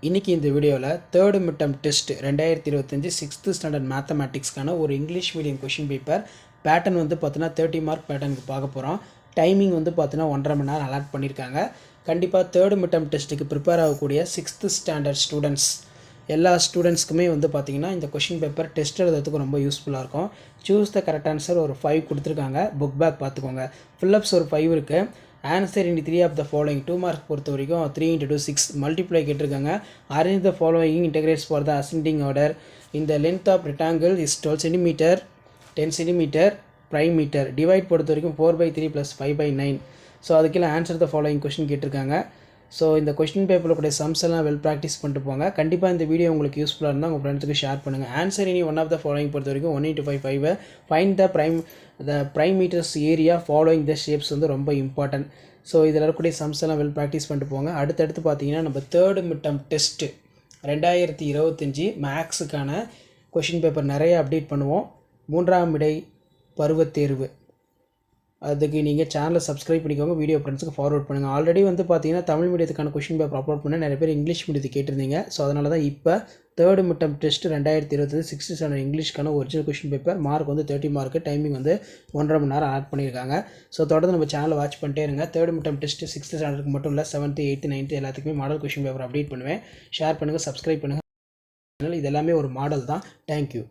இன்றைக்கி இந்த வீடியோவில் third midterm test 2025 6th standard மேத்தமேட்டிக்ஸ்க்கான ஒரு English medium question paper pattern வந்து பார்த்தீங்கன்னா 30 மார்க் பேட்டர்னுக்கு பார்க்க போகிறோம். டைமிங் வந்து பார்த்தீங்கன்னா 1.5 மணி நேரம் அலாட் பண்ணியிருக்காங்க. கண்டிப்பாக தேர்டு மிட்டம் டெஸ்ட்டுக்கு ப்ரிப்பேர் ஆகக்கூடிய 6th ஸ்டாண்டர்ட் ஸ்டூடெண்ட்ஸ் எல்லா ஸ்டூடெண்ட்ஸ்க்குமே வந்து பார்த்திங்கன்னா இந்த கொஷின் பேப்பர் டெஸ்ட் எழுதுறதுக்கு ரொம்ப யூஸ்ஃபுல்லாக இருக்கும். சூஸ் த கரெக்ட் ஆன்சர் ஒரு 5 கொடுத்துருக்காங்க. புக் பேக் பார்த்துக்கோங்க. ஃபில்லப்ஸ் ஒரு 5 இருக்குது. Answer in 3 of the following 2 mark பொறுத்த வரைக்கும் 3 × 2 6 மல்டிப்ளை கேட்டிருக்காங்க. Arrange the following integrates for the ascending order. இந்த length of rectangle is 12 cm 10 cm prime meter. Divide பொறுத்த வரைக்கும் 4/3 + 5/9. ஸோ அதுக்கெல்லாம் ஆன்சர் த ஃபாலோயிங் கொஷின் கேட்டிருக்காங்க. ஸோ இந்த கொஷின் பேப்பரில் கூட சம்ஸ் எல்லாம் வெல் ப்ராக்டிஸ் பண்ணிட்டு போங்க. கண்டிப்பாக இந்த வீடியோ உங்களுக்கு யூஸ்ஃபுல்லாக இருந்தால் உங்கள் ஃப்ரெண்ட்ஸுக்கு ஷேர் பண்ணுங்கள். ஆன்சர் இனி 1 ஆஃப் த ஃபாலோயிங் பொறுத்த வரைக்கும் 1 × 5 5. Find the prime meters area following the shapes வந்து ரொம்ப இம்பார்ட்டன்ட். ஸோ இதில் இருக்கக்கூடிய சம்ஸ் எல்லாம் வெல் ப்ராக்டிஸ் பண்ணிட்டு போங்க. அடுத்தடுத்து பார்த்தீங்கன்னா நம்ம தேர்டு மிட்டம் டெஸ்ட்டு 2025 மேக்ஸுக்கான கொஷின் பேப்பர் நிறைய அப்டேட் பண்ணுவோம். 3ஆம் இடை பருவத் தேர்வு அதுக்கு நீங்கள் சேனலை சப்ஸ்கிரைப் பண்ணிக்கோங்க. வீடியோ ஃப்ரெண்ட்ஸுக்கு ஃபார்வர்ட் பண்ணுங்கள். ஆல்ரெடி வந்து பார்த்தீங்கன்னா தமிழ் மீடியத்துக்கான கொஷின் பேப்பர் அப்லோட் பண்ண நிறைய பேர் இங்கிலீஷ் மீடியத்துக்கு கேட்டிருந்தீங்க. ஸோ அதனால தான் இப்போ third midterm test 2025 6th standard இங்கிலீஷ்க்கான ஒரிஜினல் கொஷின் பேப்பர் மார்க் வந்து 30 மார்க்கு. டைமிங் வந்து 1.5 மணி நேரம் ஆட் பண்ணியிருக்காங்க. ஸோ தொடர்ந்து நம்ம சேனலை வாட்ச் பண்ணிட்டே இருங்க. தேர்டு மிட்டம் டெஸ்ட் 6th ஸ்டாண்டர்டுக்கு மட்டும் இல்லை 7th 8th 9th எல்லாத்துக்குமே மாடல் கொஷின் பேப்பர் அப்டேட் பண்ணுவேன். ஷேர் பண்ணுங்கள், சப்ஸ்கிரைப் பண்ணுங்கள். இது எல்லாமே ஒரு மாடல் தான். தேங்க்யூ.